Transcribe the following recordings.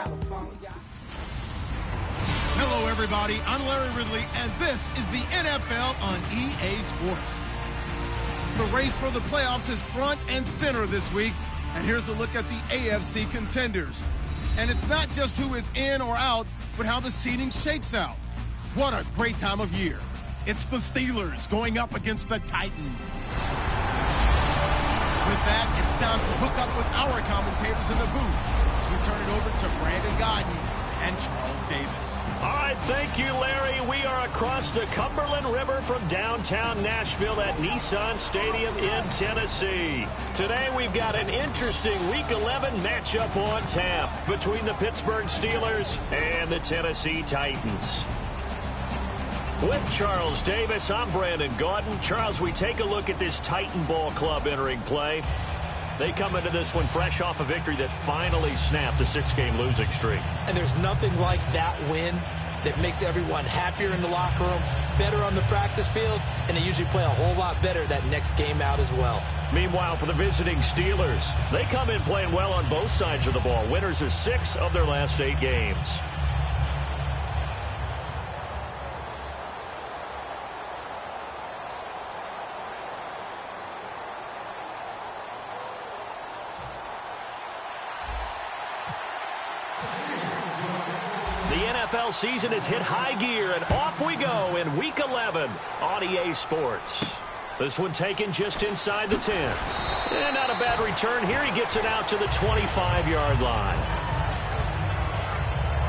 California. Hello, everybody. I'm Larry Ridley, and this is the NFL on EA Sports. The race for the playoffs is front and center this week, and here's a look at the AFC contenders. And it's not just who is in or out, but how the seeding shakes out. What a great time of year. It's the Steelers going up against the Titans. With that, it's time to hook up with our commentators in the booth as we turn it over to Brandon Godden and Charles Davis. All right, thank you, Larry. We are across the Cumberland River from downtown Nashville at Nissan Stadium in Tennessee. Today, we've got an interesting Week 11 matchup on tap between the Pittsburgh Steelers and the Tennessee Titans. With Charles Davis, I'm Brandon Gaudin. Charles, we take a look at this Titan Ball Club entering play. They come into this one fresh off a victory that finally snapped a 6-game losing streak. And there's nothing like that win that makes everyone happier in the locker room, better on the practice field, and they usually play a whole lot better that next game out as well. Meanwhile, for the visiting Steelers, they come in playing well on both sides of the ball. Winners of 6 of their last 8 games. NFL season has hit high gear, and off we go in Week 11 on EA Sports. This one taken just inside the 10. And not a bad return here. He gets it out to the 25-yard line.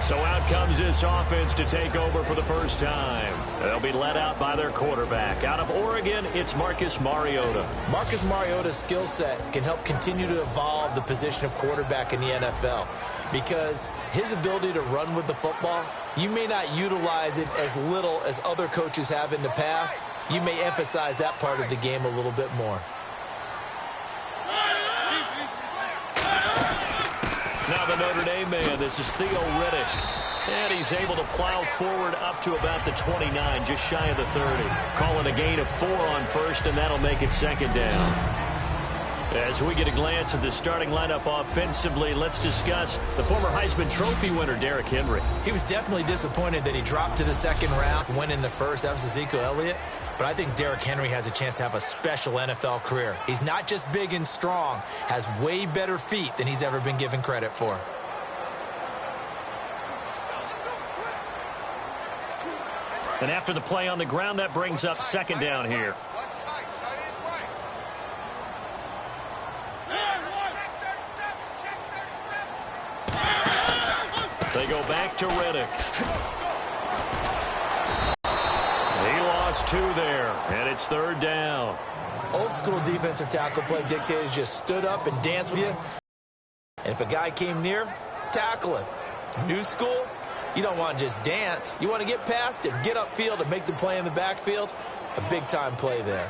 So out comes this offense to take over for the first time. They'll be led out by their quarterback. Out of Oregon, it's Marcus Mariota. Marcus Mariota's skill set can help continue to evolve the position of quarterback in the NFL. Because his ability to run with the football, you may not utilize it as little as other coaches have in the past. You may emphasize that part of the game a little bit more. Now the Notre Dame man, this is Theo Riddick. And he's able to plow forward up to about the 29, just shy of the 30. Calling a gain of 4 on first, and that'll make it second down. As we get a glance at the starting lineup offensively, let's discuss the former Heisman Trophy winner, Derrick Henry. He was definitely disappointed that he dropped to the second round, went in the first. That was Ezekiel Elliott. But I think Derrick Henry has a chance to have a special NFL career. He's not just big and strong, has way better feet than he's ever been given credit for. And after the play on the ground, that brings up second down here. They go back to Riddick. He lost 2 there, and it's third down. Old school defensive tackle play dictators just stood up and danced with you. And if a guy came near, tackle him. New school, you don't want to just dance. You want to get past him, get upfield, and make the play in the backfield. A big-time play there.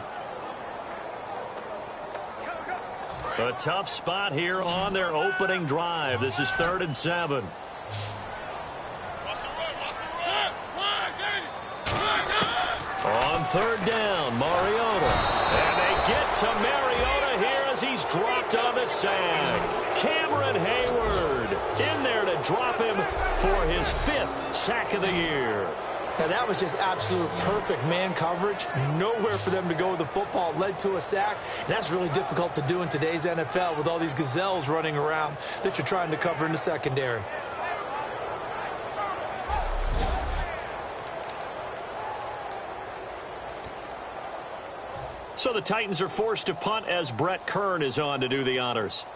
A tough spot here on their opening drive. This is 3rd and 7. On third down, Mariota. And they get to Mariota here as he's dropped on the sack. Cameron Hayward in there to drop him for his 5th sack of the year. Now, that was just absolute perfect man coverage. Nowhere for them to go with the football. Led to a sack. And that's really difficult to do in today's NFL with all these gazelles running around that you're trying to cover in the secondary. So the Titans are forced to punt as Brett Kern is on to do the honors.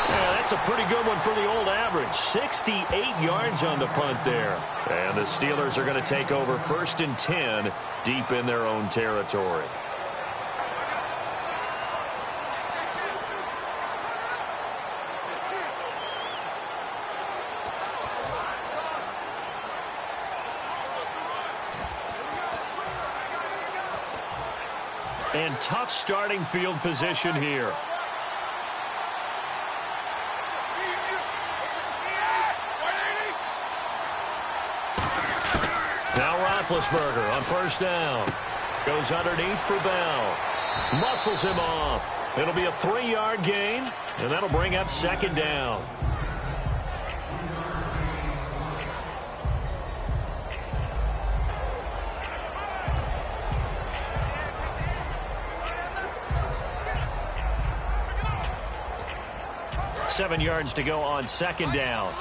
That's a pretty good one for the old average. 68 yards on the punt there. And the Steelers are going to take over 1st and 10 deep in their own territory. And tough starting field position here. Roethlisberger on first down. Goes underneath for Bell. Muscles him off. It'll be a 3-yard gain, and that'll bring up second down. Seven yards to go on second down.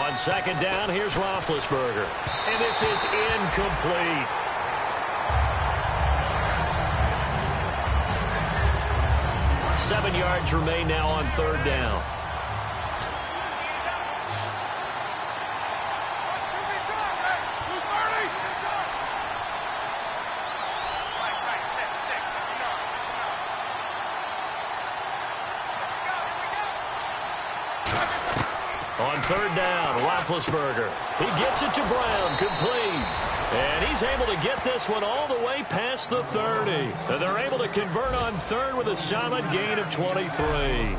On second down, here's Roethlisberger. And this is incomplete. Seven yards remain now on third down. On third down, Roethlisberger. He gets it to Brown, complete. And he's able to get this one all the way past the 30. And they're able to convert on third with a solid gain of 23.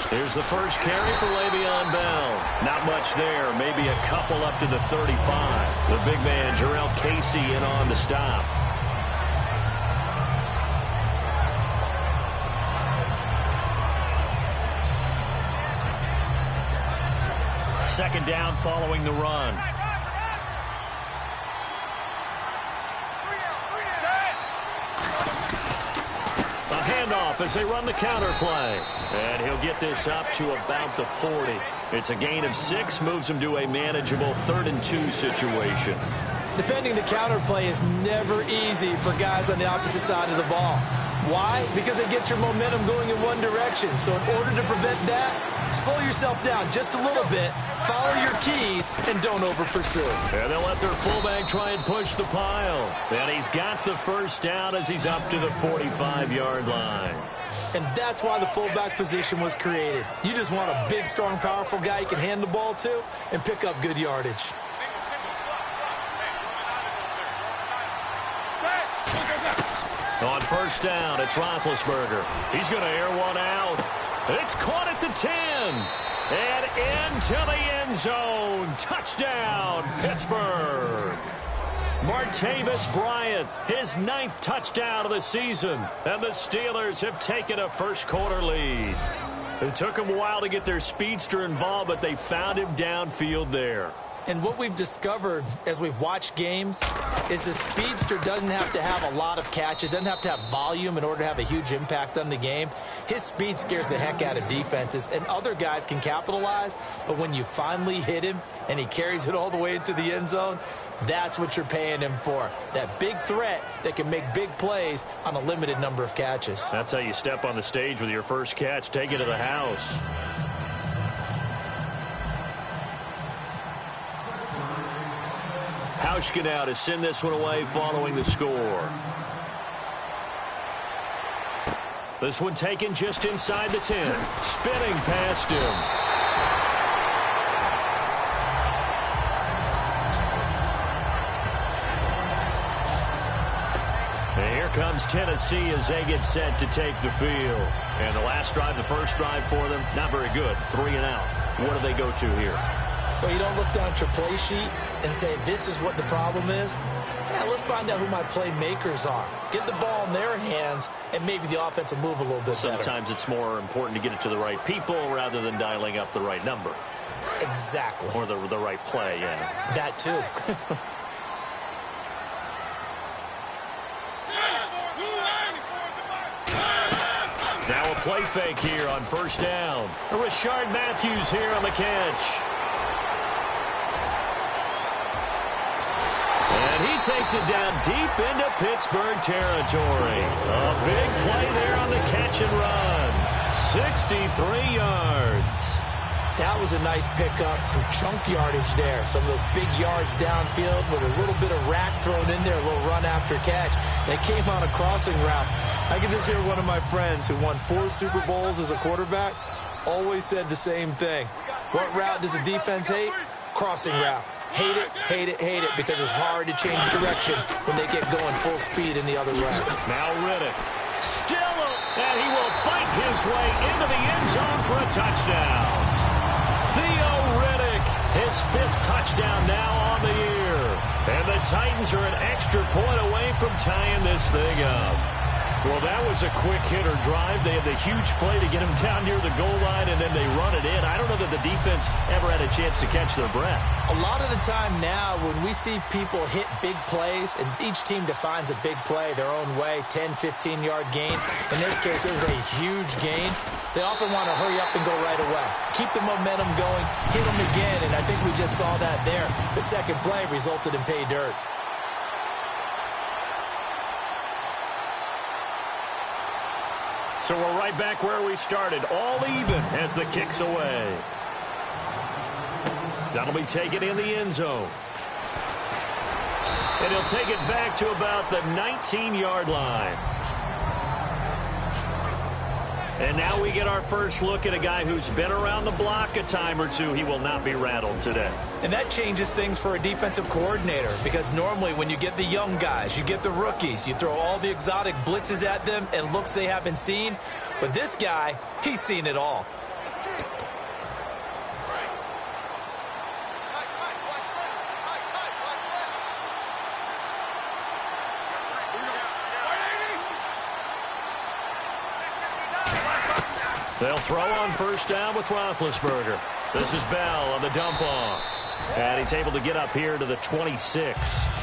Here's the first carry for Le'Veon Bell. Not much there. Maybe a couple up to the 35. The big man, Jarrell Casey, in on the stop. Second down following the run. Handoff as they run the counter play. And he'll get this up to about the 40. It's a gain of 6, moves him to a manageable 3rd and 2 situation. Defending the counter play is never easy for guys on the opposite side of the ball. Why? Because they get your momentum going in one direction. So in order to prevent that, slow yourself down just a little bit, follow your keys, and don't over-pursue. And they'll let their fullback try and push the pile. And he's got the first down as he's up to the 45-yard line. And that's why the fullback position was created. You just want a big, strong, powerful guy you can hand the ball to and pick up good yardage. On first down, it's Roethlisberger. He's going to air one out. It's caught at the 10. And into the end zone. Touchdown, Pittsburgh. Martavis Bryant, his 9th touchdown of the season. And the Steelers have taken a first-quarter lead. It took them a while to get their speedster involved, but they found him downfield there. And what we've discovered as we've watched games is the speedster doesn't have to have a lot of catches, doesn't have to have volume in order to have a huge impact on the game. His speed scares the heck out of defenses, and other guys can capitalize. But when you finally hit him and he carries it all the way into the end zone, that's what you're paying him for. That big threat that can make big plays on a limited number of catches. That's how you step on the stage with your first catch. Take it to the house. Hauschka now to send this one away following the score. This one taken just inside the 10. Spinning past him. And here comes Tennessee as they get set to take the field. And the last drive, the first drive for them, not very good. 3 and out. What do they go to here? Well, you don't look down at your play sheet and say, this is what the problem is. Yeah, let's find out who my playmakers are. Get the ball in their hands, and maybe the offense will move a little bit better. Sometimes it's more important to get it to the right people rather than dialing up the right number. Exactly. Or the right play, yeah. That too. Now a play fake here on first down. Rashard Matthews here on the catch. And he takes it down deep into Pittsburgh territory. A big play there on the catch and run. 63 yards. That That was a nice pickup, some chunk yardage there. Some of those big yards downfield with a little bit of rack thrown in there, a little run after catch. And it came on a crossing route. I can just hear one of my friends who won 4 Super Bowls as a quarterback always said the same thing. What route does the defense hate? Crossing route. Hate it, hate it, hate it, because it's hard to change direction when they get going full speed in the other route. Now Riddick. Still, and he will fight his way into the end zone for a touchdown. Theo Riddick, his 5th touchdown now on the year. And the Titans are an extra point away from tying this thing up. Well, that was a quick hitter drive. They had the huge play to get him down near the goal line, and then they run it in. I don't know that the defense ever had a chance to catch their breath. A lot of the time now, when we see people hit big plays, and each team defines a big play their own way, 10, 15-yard gains. In this case, it was a huge gain. They often want to hurry up and go right away. Keep the momentum going, hit them again, and I think we just saw that there. The second play resulted in pay dirt. So we're right back where we started, all even as the kick's away. That'll be taken in the end zone. And he'll take it back to about the 19-yard line. And now we get our first look at a guy who's been around the block a time or two. He will not be rattled today. And that changes things for a defensive coordinator, because normally when you get the young guys, you get the rookies, you throw all the exotic blitzes at them and looks they haven't seen. But this guy, he's seen it all. They'll throw on first down with Roethlisberger. This is Bell on the dump off. And he's able to get up here to the 26.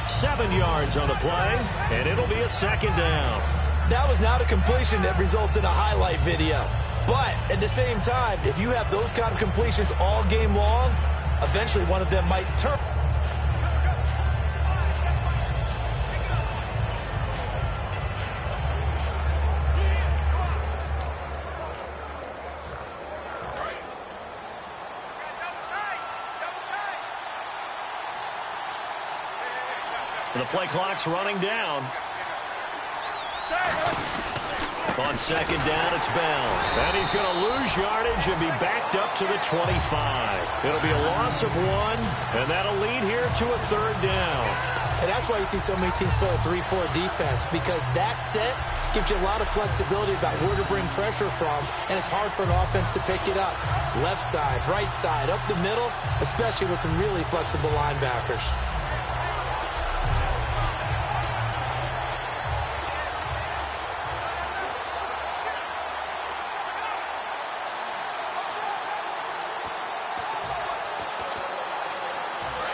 7 yards on the play, and it'll be a second down. That was not a completion that results in a highlight video. But at the same time, if you have those kind of completions all game long, eventually one of them might turn. The play clock's running down. On second down, it's Bell. And he's going to lose yardage and be backed up to the 25. It'll be a loss of 1, and that'll lead here to a third down. And that's why you see so many teams play a 3-4 defense, because that set gives you a lot of flexibility about where to bring pressure from, and it's hard for an offense to pick it up. Left side, right side, up the middle, especially with some really flexible linebackers.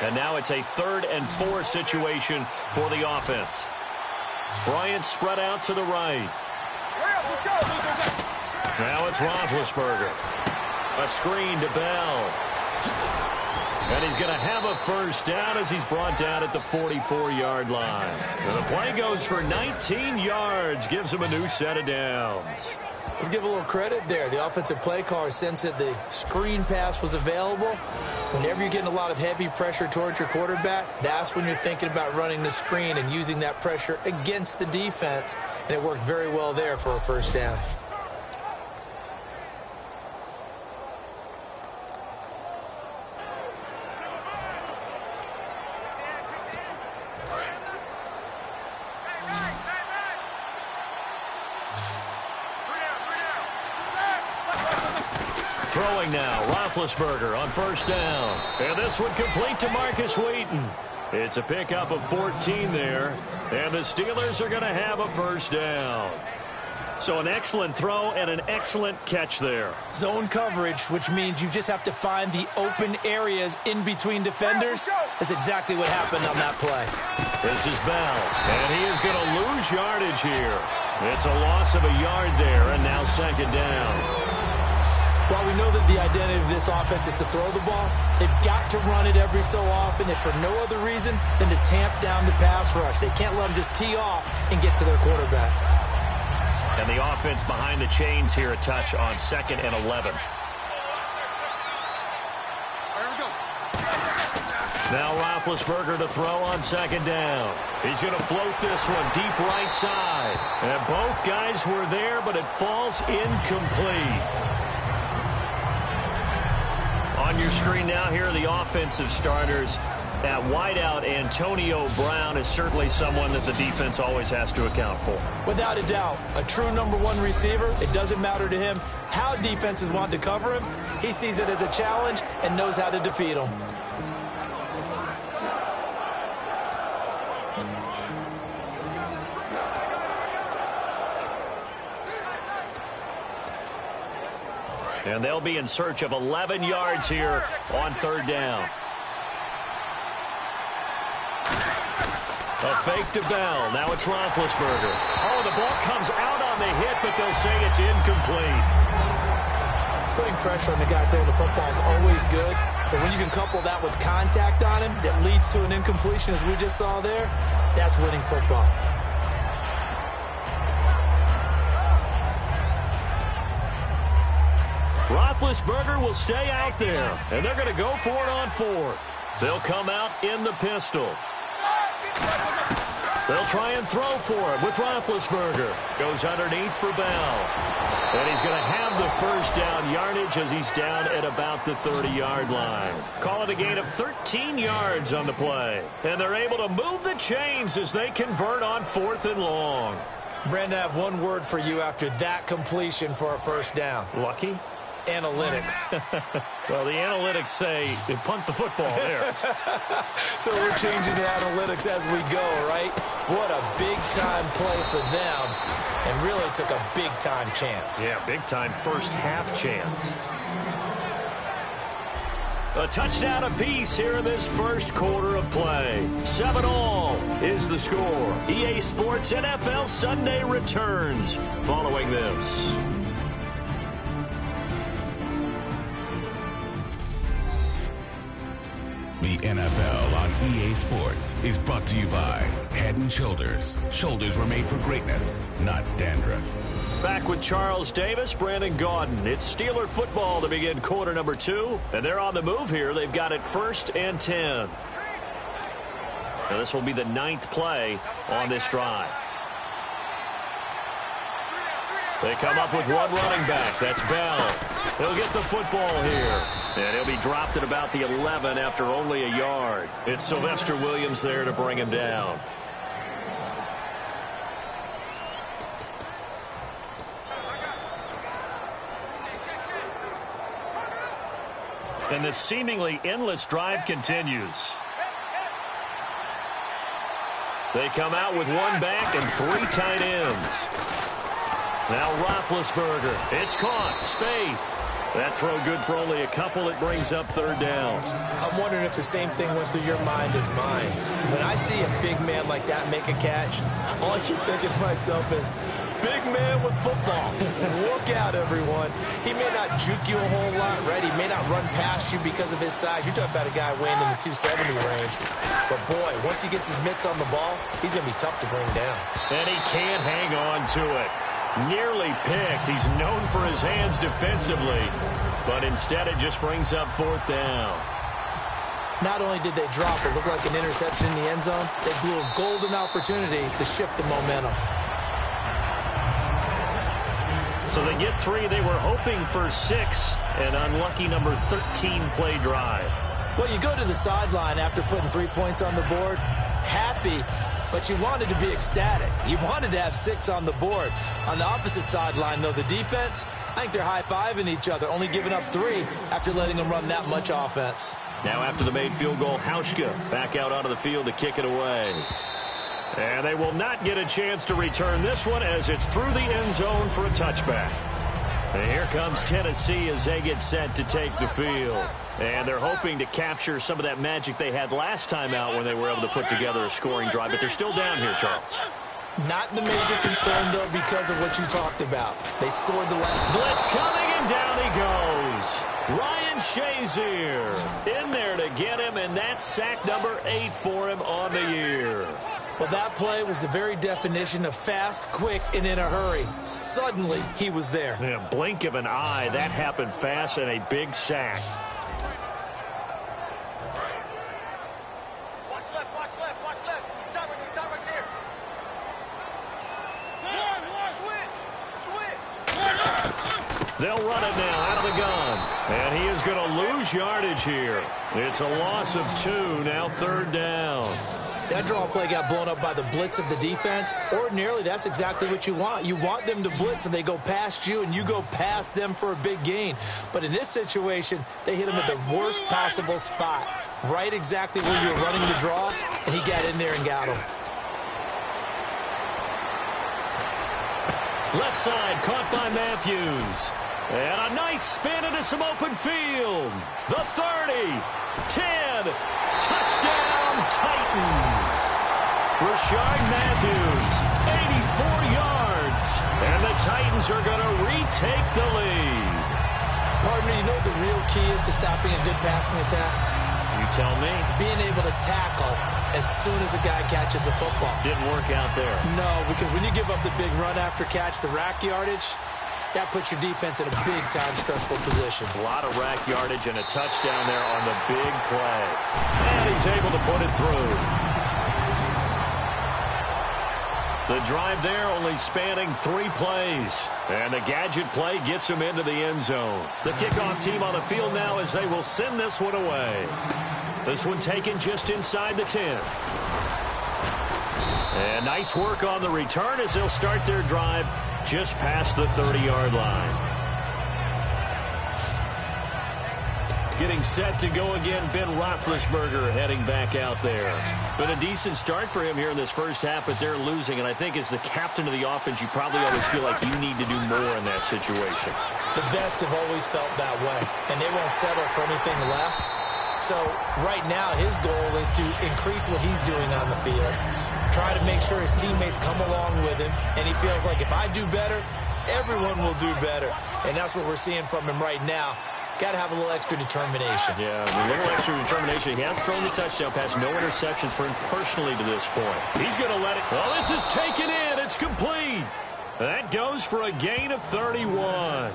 And now it's a 3rd and 4 situation for the offense. Bryant spread out to the right. Now it's Roethlisberger. A screen to Bell. And he's going to have a first down as he's brought down at the 44-yard line. And the play goes for 19 yards, gives him a new set of downs. Let's give a little credit there. The offensive play caller sensed that the screen pass was available. Whenever you're getting a lot of heavy pressure towards your quarterback, that's when you're thinking about running the screen and using that pressure against the defense. And it worked very well there for a first down. Throwing now, Roethlisberger on first down. And this one complete to Marcus Wheaton. It's a pickup of 14 there. And the Steelers are going to have a first down. So an excellent throw and an excellent catch there. Zone coverage, which means you just have to find the open areas in between defenders. That's exactly what happened on that play. This is Bell. And he is going to lose yardage here. It's a loss of a yard there, and now second down. While we know that the identity of this offense is to throw the ball, they've got to run it every so often, if for no other reason than to tamp down the pass rush. They can't let them just tee off and get to their quarterback. And the offense behind the chains here, a touch on 2nd and 11. Now Roethlisberger to throw on second down. He's going to float this one deep right side. And both guys were there, but it falls incomplete. On your screen now, here are the offensive starters. At wideout, Antonio Brown is certainly someone that the defense always has to account for. Without a doubt, a true number one receiver. It doesn't matter to him how defenses want to cover him. He sees it as a challenge and knows how to defeat them. And they'll be in search of 11 yards here on third down. A fake to Bell. Now it's Roethlisberger. Oh, the ball comes out on the hit, but they'll say it's incomplete. Putting pressure on the guy throwing the football is always good, but when you can couple that with contact on him that leads to an incompletion, as we just saw there, that's winning football. Roethlisberger will stay out there, and they're going to go for it on fourth. They'll come out in the pistol. They'll try and throw for it with Roethlisberger. Goes underneath for Bell. And he's going to have the first down yardage as he's down at about the 30-yard line. Call it a gain of 13 yards on the play. And they're able to move the chains as they convert on fourth and long. Brandon, I have one word for you after that completion for a first down. Lucky? Analytics. Well, the analytics say they punt the football there. So we're changing the analytics as we go, right? What a big-time play for them, and really took a big-time chance. Yeah, big-time first half chance. A touchdown apiece here in this first quarter of play. 7-all is the score. EA Sports NFL Sunday returns following this. The NFL on EA Sports is brought to you by Head & Shoulders. Shoulders were made for greatness, not dandruff. Back with Charles Davis, Brandon Gaudin. It's Steeler football to begin quarter number 2. And they're on the move here. They've got it 1st and 10. Now this will be the 9th play on this drive. They come up with one running back. That's Bell. He'll get the football here. And he'll be dropped at about the 11 after only a yard. It's Sylvester Williams there to bring him down. And this seemingly endless drive continues. They come out with one back and 3 tight ends. Now Roethlisberger. It's caught. Spaeth. That throw good for only a couple. It brings up third down. I'm wondering if the same thing went through your mind as mine. When I see a big man like that make a catch, all I keep thinking to myself is, big man with football. Look out, everyone. He may not juke you a whole lot, right? He may not run past you because of his size. You're talking about a guy weighing in the 270 range. But, boy, once he gets his mitts on the ball, he's going to be tough to bring down. And he can't hang on to it. Nearly picked. He's known for his hands defensively. But instead it just brings up fourth down. Not only did they drop it look like an interception in the end zone, they blew a golden opportunity to shift the momentum. So they get 3. They were hoping for 6. An unlucky number 13 play drive. Well, you go to the sideline after putting 3 points on the board, happy, but you wanted to be ecstatic. You wanted to have 6 on the board. On the opposite sideline, though, the defense, I think they're high-fiving each other, only giving up 3 after letting them run that much offense. Now after the made field goal, Hauschka back out onto the field to kick it away. And they will not get a chance to return this one as it's through the end zone for a touchback. And here comes Tennessee as they get set to take the field. And they're hoping to capture some of that magic they had last time out when they were able to put together a scoring drive. But they're still down here, Charles. Not the major concern, though, because of what you talked about. They scored the last. Blitz coming, and down he goes. Ryan Shazier in there to get him, and that's sack number 8 for him on the year. Well, that play was the very definition of fast, quick, and in a hurry. Suddenly, he was there. Yeah, blink of an eye. That happened fast and a big sack. They'll run it now out of the gun. And he is going to lose yardage here. It's a loss of 2, now 3rd down. That draw play got blown up by the blitz of the defense. Ordinarily, that's exactly what you want. You want them to blitz, and they go past you, and you go past them for a big gain. But in this situation, they hit him at the worst possible spot, right exactly where you were running the draw, and he got in there and got him. Left side, caught by Matthews. And a nice spin into some open field. The 30, 10, touchdown Titans. Rashard Matthews, 84 yards. And the Titans are going to retake the lead. Partner, you know what the real key is to stopping a good passing attack? You tell me. Being able to tackle as soon as a guy catches the football. Didn't work out there. No, because when you give up the big run after catch, the rack yardage, that puts your defense in a big-time stressful position. A lot of rack yardage and a touchdown there on the big play. And he's able to put it through. The drive there only spanning 3 plays. And the gadget play gets him into the end zone. The kickoff team on the field now as they will send this one away. This one taken just inside the 10. And nice work on the return as they'll start their drive just past the 30-yard line. Getting set to go again, Ben Roethlisberger heading back out there. Been a decent start for him here in this first half, but they're losing. And I think as the captain of the offense, you probably always feel like you need to do more in that situation. The best have always felt that way, and they won't settle for anything less. So right now, his goal is to increase what he's doing on the field, try to make sure his teammates come along with him, and he feels like if I do better, everyone will do better. And that's what we're seeing from him right now. Got to have a little extra determination. Yeah, a little extra determination. He has thrown the touchdown pass, no interceptions for him personally to this point. He's going to let it. Well, this is taken in. It's complete. That goes for a gain of 31.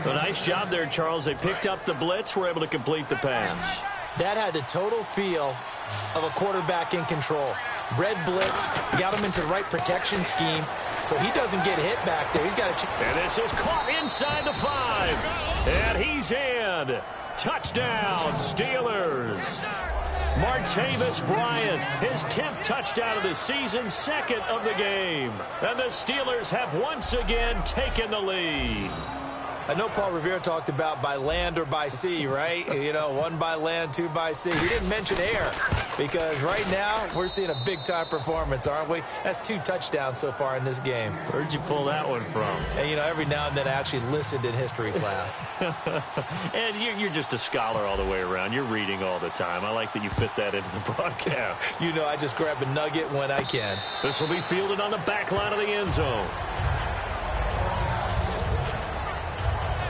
A nice job there, Charles. They picked up the blitz, were able to complete the pass. That had the total feel of a quarterback in control. Red blitz, got him into the right protection scheme, so he doesn't get hit back there. He's got to. And this is caught inside the 5. And he's in. Touchdown, Steelers. Martavis Bryant, his 10th touchdown of the season, 2nd of the game. And the Steelers have once again taken the lead. I know Paul Revere talked about by land or by sea, right? You know, 1 by land, 2 by sea. He didn't mention air because right now we're seeing a big-time performance, aren't we? That's 2 touchdowns so far in this game. Where'd you pull that one from? And, you know, every now and then I actually listened in history class. And you're just a scholar all the way around. You're reading all the time. I like that you fit that into the broadcast. You know, I just grab a nugget when I can. This will be fielded on the back line of the end zone.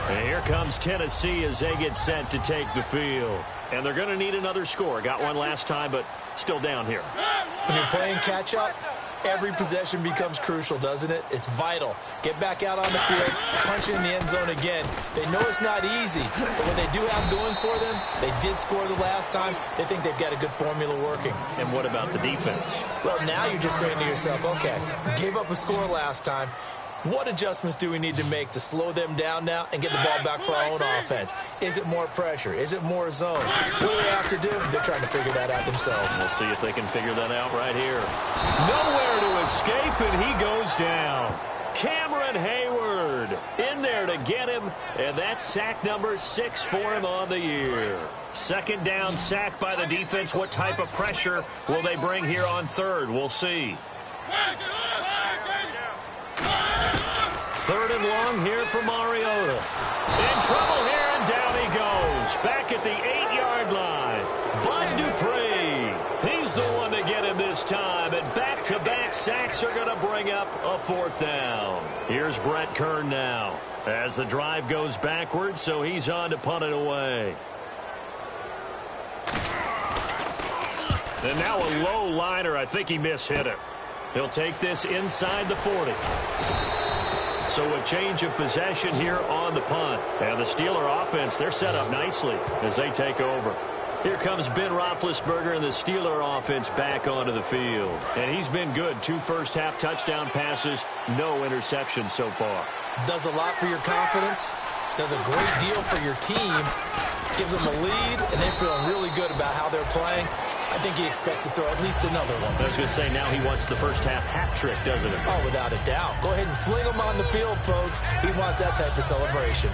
And here comes Tennessee as they get set to take the field. And they're going to need another score. Got one last time, but still down here. When you're playing catch-up, every possession becomes crucial, doesn't it? It's vital. Get back out on the field, punch in the end zone again. They know it's not easy, but what they do have going for them, they did score the last time. They think they've got a good formula working. And what about the defense? Well, now you're just saying to yourself, okay, gave up a score last time. What adjustments do we need to make to slow them down now and get the ball back for our own offense? Is it more pressure? Is it more zone? What do they have to do? They're trying to figure that out themselves. We'll see if they can figure that out right here. Nowhere to escape, and he goes down. Cameron Hayward in there to get him, and that's sack number 6 for him on the year. 2nd down sack by the defense. What type of pressure will they bring here on 3rd? We'll see. 3rd and long here for Mariota. In trouble here, and down he goes. Back at the 8-yard line. Bud Dupree. He's the one to get him this time. And back-to-back sacks are going to bring up a 4th down. Here's Brett Kern now as the drive goes backwards, so he's on to punt it away. And now a low liner. I think he mishit it. He'll take this inside the 40. So a change of possession here on the punt. And the Steeler offense, they're set up nicely as they take over. Here comes Ben Roethlisberger and the Steeler offense back onto the field. And he's been good. 2 first-half touchdown passes, no interceptions so far. Does a lot for your confidence, does a great deal for your team, gives them a lead, and they're feeling really good about how they're playing. I think he expects to throw at least another one. I was going to say, now he wants the first half hat trick, doesn't he? Oh, without a doubt. Go ahead and fling him on the field, folks. He wants that type of celebration.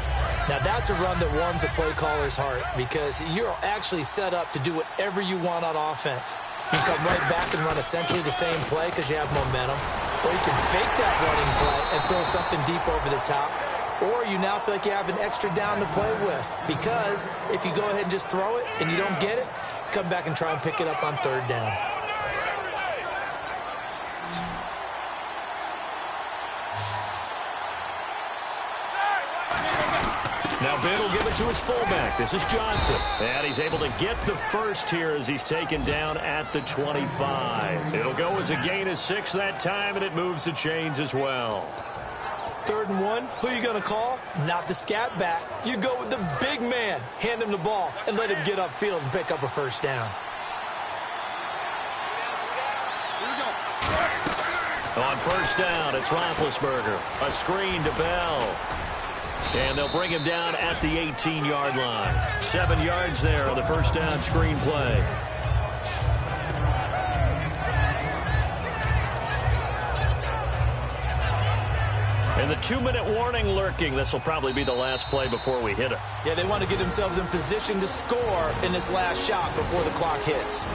Now, that's a run that warms a play caller's heart because you're actually set up to do whatever you want on offense. You can come right back and run essentially the same play because you have momentum. Or you can fake that running play and throw something deep over the top. Or you now feel like you have an extra down to play with because if you go ahead and just throw it and you don't get it, come back and try and pick it up on third down. Now Ben will give it to his fullback. This is Johnson. And he's able to get the first here as he's taken down at the 25. It'll go as a gain of 6 that time, and it moves the chains as well. 3rd and 1, who are you going to call? Not the scat back. You go with the big man. Hand him the ball and let him get upfield and pick up a first down. On first down, it's Roethlisberger. A screen to Bell. And they'll bring him down at the 18-yard line. 7 yards there on the first down screen play. And the 2-minute warning lurking. This will probably be the last play before we hit it. Yeah, they want to get themselves in position to score in this last shot before the clock hits.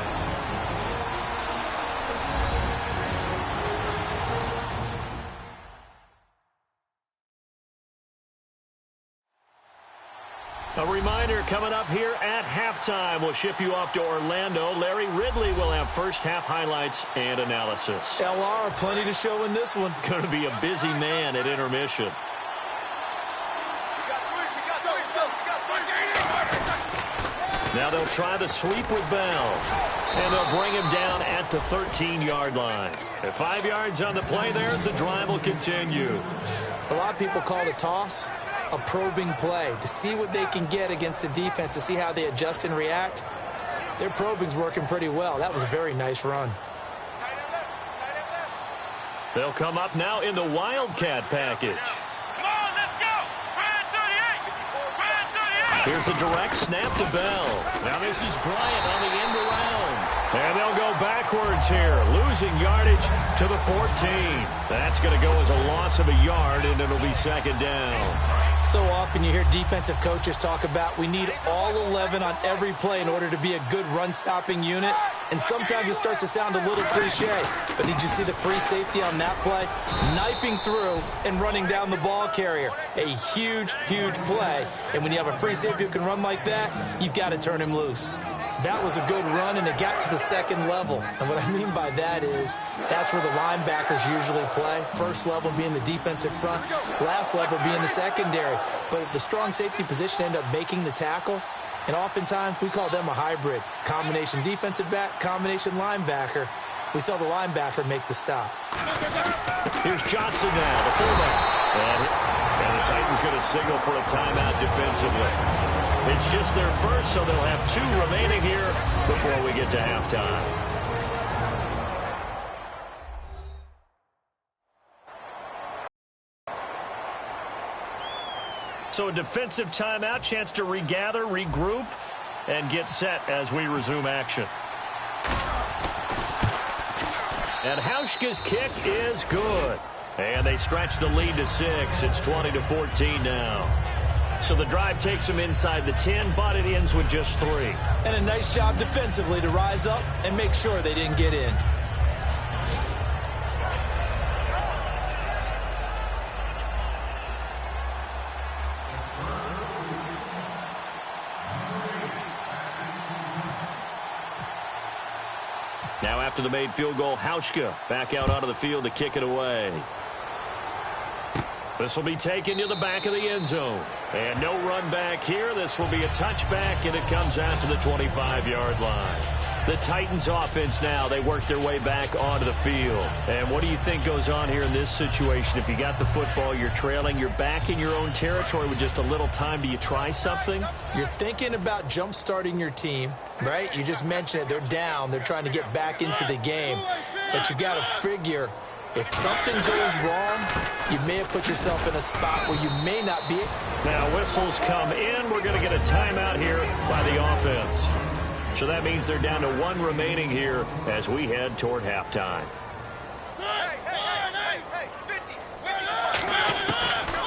A reminder coming up here at halftime. We'll ship you off to Orlando. Larry Ridley will have first half highlights and analysis. LR, plenty to show in this one. Going to be a busy man at intermission. Now they'll try the sweep with Bell. And they'll bring him down at the 13-yard line. At 5 yards on the play there, as the drive will continue. A lot of people call the toss a probing play to see what they can get against the defense, to see how they adjust and react. Their probing's working pretty well. That was a very nice run. They'll come up now in the Wildcat package. Come on, let's go! Ryan 38! Here's a direct snap to Bell. Now this is Bryant on the end around. And they'll go backwards here, losing yardage to the 14. That's going to go as a loss of a yard, and it'll be second down. So often you hear defensive coaches talk about we need all 11 on every play in order to be a good run-stopping unit. And sometimes it starts to sound a little cliche. But did you see the free safety on that play? Knifing through and running down the ball carrier. A huge, huge play. And when you have a free safety who can run like that, you've got to turn him loose. That was a good run, and it got to the second level. And what I mean by that is that's where the linebackers usually play. First level being the defensive front, last level being the secondary. But the strong safety position ended up making the tackle. And oftentimes we call them a hybrid. Combination defensive back, combination linebacker. We saw the linebacker make the stop. Here's Johnson now, the fullback. And the Titans going to signal for a timeout defensively. It's just their first, so they'll have 2 remaining here before we get to halftime. So a defensive timeout, chance to regather, regroup, and get set as we resume action. And Hauschka's kick is good. And they stretch the lead to 6. It's 20-14 now. So the drive takes them inside the 10, but it ends with just 3. And a nice job defensively to rise up and make sure they didn't get in. Now after the made field goal, Hauschka back out onto the field to kick it away. This will be taken to the back of the end zone. And no run back here. This will be a touchback, and it comes out to the 25-yard line. The Titans offense now, they work their way back onto the field. And what do you think goes on here in this situation? If you got the football, you're trailing, you're back in your own territory with just a little time. Do you try something? You're thinking about jump-starting your team, right? You just mentioned it. They're down. They're trying to get back into the game. But you got to figure If something goes wrong, you may have put yourself in a spot where you may not be. Now whistles come in. We're going to get a timeout here by the offense. So that means they're down to 1 remaining here as we head toward halftime.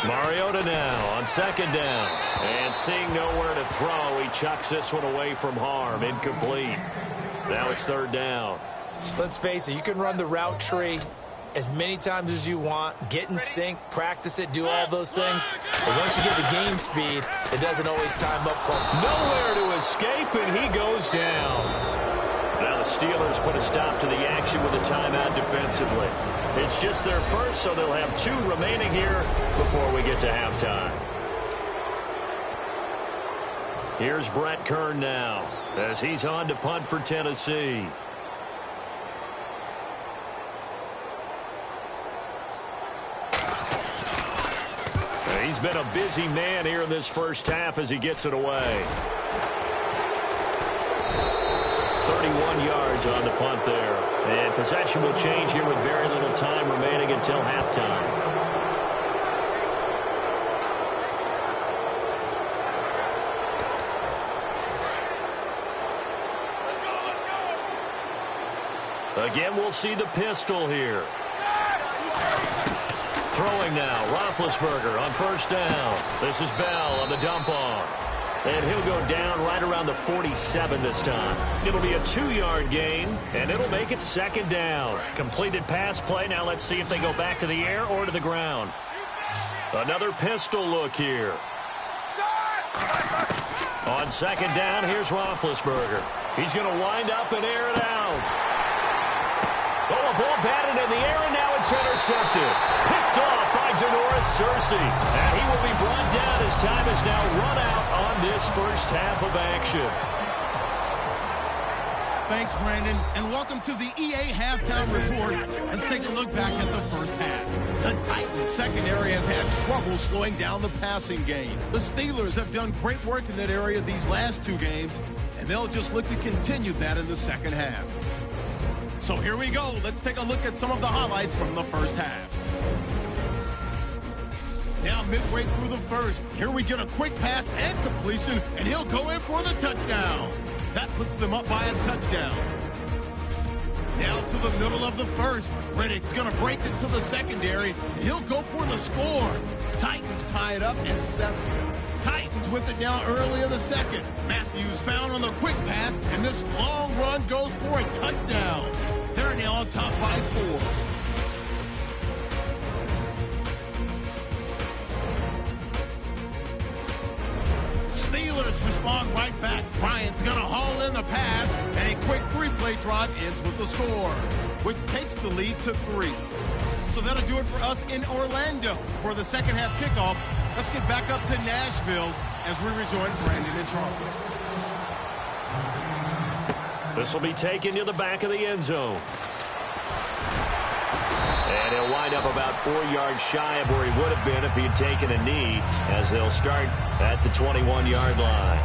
Mariota now on 2nd down. And seeing nowhere to throw, he chucks this one away from harm. Incomplete. Now it's 3rd down. Let's face it, you can run the route tree as many times as you want, get in sync, practice it, do all those things. But once you get the game speed, it doesn't always time up properly. Nowhere to escape, and he goes down. Now the Steelers put a stop to the action with a timeout defensively. It's just their first, so they'll have 2 remaining here before we get to halftime. Here's Brett Kern now as he's on to punt for Tennessee. He's been a busy man here in this first half as he gets it away. 31 yards on the punt there. And possession will change here with very little time remaining until halftime. Again, we'll see the pistol here. Throwing now, Roethlisberger on 1st down. This is Bell on the dump-off. And he'll go down right around the 47 this time. It'll be a 2-yard gain, and it'll make it 2nd down. Completed pass play. Now let's see if they go back to the air or to the ground. Another pistol look here. On 2nd down, here's Roethlisberger. He's going to wind up and air it out. Oh, a ball batted in the air, and now it's intercepted. Picked off by Denoris Cersei. And he will be brought down as time is now run out on this first half of action. Thanks, Brandon, and welcome to the EA Halftime Report. Let's take a look back at the first half. The Titans secondary has had trouble slowing down the passing game. The Steelers have done great work in that area these last 2 games, and they'll just look to continue that in the second half. So here we go. Let's take a look at some of the highlights from the first half. Now midway through the first, here we get a quick pass and completion, and he'll go in for the touchdown. That puts them up by a touchdown. Now to the middle of the first, Riddick's going to break into the secondary, and he'll go for the score. Titans tie it up at 7. Titans with it now early in the second. Matthews found on the quick pass, and this long run goes for a touchdown. They're now on top by 4. Steelers respond right back. Bryant's going to haul in the pass, and a quick 3-play drive ends with the score, which takes the lead to 3. So that'll do it for us in Orlando. For the second half kickoff, let's get back up to Nashville as we rejoin Brandon and Charles. This will be taken to the back of the end zone. And he'll wind up about 4 yards shy of where he would have been if he had taken a knee, as they'll start at the 21-yard line.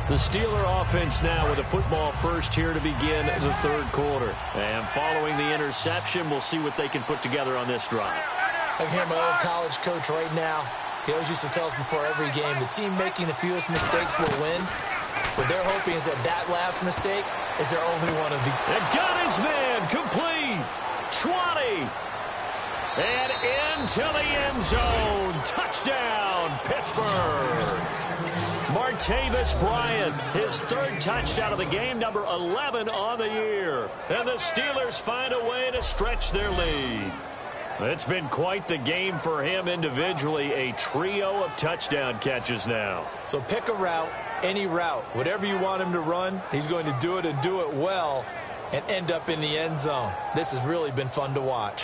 The Steeler offense now with a football first here to begin the 3rd quarter. And following the interception, we'll see what they can put together on this drive. I can hear my old college coach right now. He always used to tell us before every game, the team making the fewest mistakes will win. What they're hoping is that that last mistake is their only one of the... And got his man complete. 20. And into the end zone. Touchdown, Pittsburgh. Martavis Bryant, his 3rd touchdown of the game, number 11 on the year. And the Steelers find a way to stretch their lead. It's been quite the game for him individually, a trio of touchdown catches now. So pick a route, any route, whatever you want him to run, he's going to do it and do it well and end up in the end zone. This has really been fun to watch.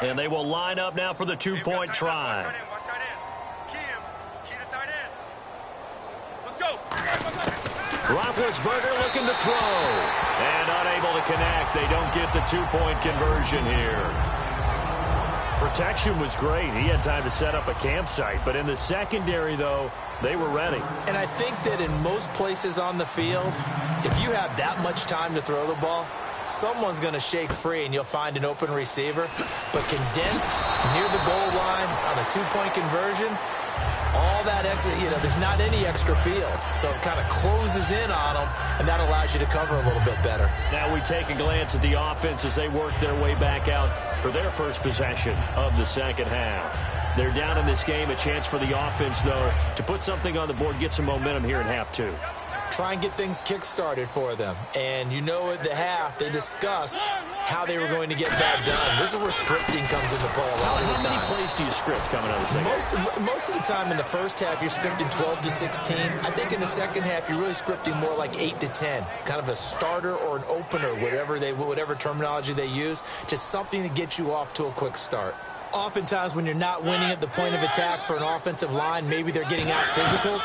And they will line up now for the 2-point try. Roethlisberger looking to throw. And unable to connect. They don't get the 2-point conversion here. Protection was great. He had time to set up a campsite. But in the secondary, though, they were ready. And I think that in most places on the field, if you have that much time to throw the ball, someone's going to shake free and you'll find an open receiver. But condensed near the goal line on a two-point conversion, all that extra, there's not any extra field. So it kind of closes in on them, and that allows you to cover a little bit better. Now we take a glance at the offense as they work their way back out for their first possession of the second half. They're down in this game. A chance for the offense, though, to put something on the board, get some momentum here in half two. Try and get things kick-started for them. And at the half, they discussed how they were going to get that done. This is where scripting comes into play a lot of the time. How many plays do you script coming out of the second? Most of the time in the first half, you're scripting 12 to 16. I think in the second half, you're really scripting more like 8 to 10. Kind of a starter or an opener, whatever terminology they use. Just something to get you off to a quick start. Oftentimes, when you're not winning at the point of attack for an offensive line, maybe they're getting out physical.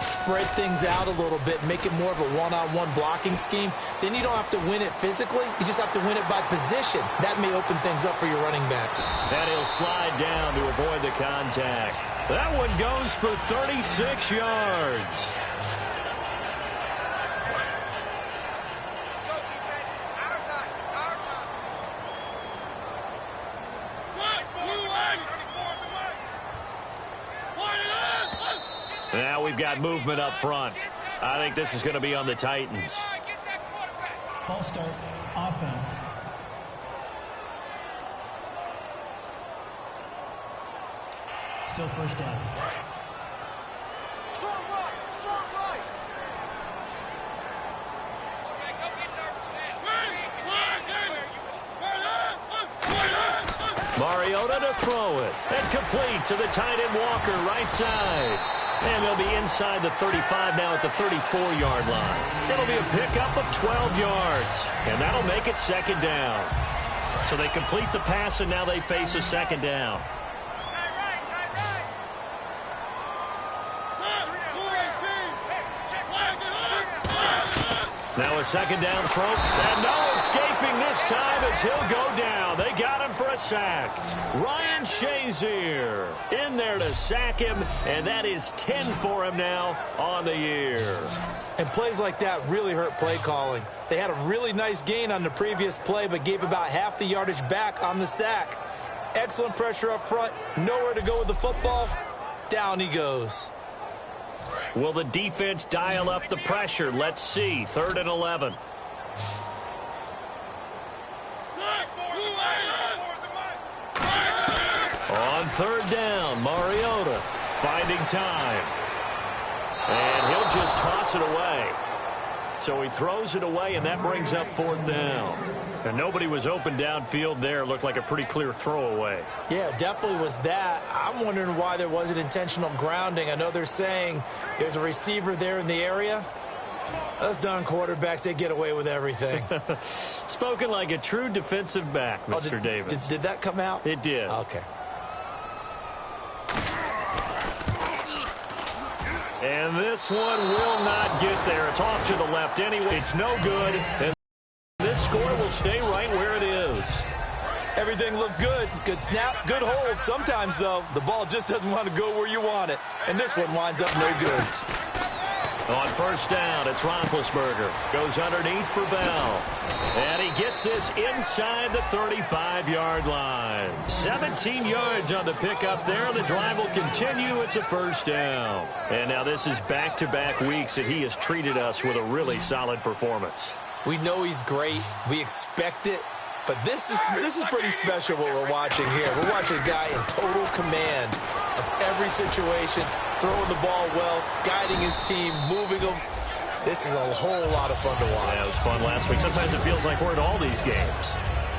Spread things out a little bit, make it more of a one-on-one blocking scheme. Then you don't have to win it physically. You just have to win it by position. That may open things up for your running backs. And he'll slide down to avoid the contact. That one goes for 36 yards. Now we've got movement up front. I think this is going to be on the Titans. False start, offense. Still first down. Strong right, strong right. Mariota to throw it. And complete to the tight end Walker, right side. And they'll be inside the 35 now at the 34-yard line. It'll be a pickup of 12 yards. And that'll make it second down. So they complete the pass, and now they face a second down. Now a second down throw. And no escaping this time as he'll go down. They got him for a sack. Ryan Shazier in there to sack him, and that is 10 for him now on the year. And plays like that really hurt play calling. They had a really nice gain on the previous play, but gave about half the yardage back on the sack. Excellent pressure up front. Nowhere to go with the football. Down he goes. Will the defense dial up the pressure? Let's see. 3rd and 11. On 3rd down, Mariota finding time. And he'll just toss it away. So he throws it away, and that brings up 4th down. And nobody was open downfield there. Looked like a pretty clear throwaway. Yeah, definitely was that. I'm wondering why there wasn't intentional grounding. I know they're saying there's a receiver there in the area. Those darn quarterbacks, they get away with everything. Spoken like a true defensive back, Mr. Davis. Did that come out? It did. Okay. And this one will not get there. It's off to the left anyway. It's no good. And this score will stay right where it is. Everything looked good. Good snap, good hold. Sometimes, though, the ball just doesn't want to go where you want it. And this one winds up no good. On 1st down, it's Roethlisberger. Goes underneath for Bell. And he gets this inside the 35-yard line. 17 yards on the pickup there. The drive will continue. It's a 1st down. And now this is back-to-back weeks that he has treated us with a really solid performance. We know he's great. We expect it. But this is pretty special what we're watching here. We're watching a guy in total command of every situation, throwing the ball well, guiding his team, moving them. This is a whole lot of fun to watch. Yeah, it was fun last week. Sometimes it feels like we're at all these games.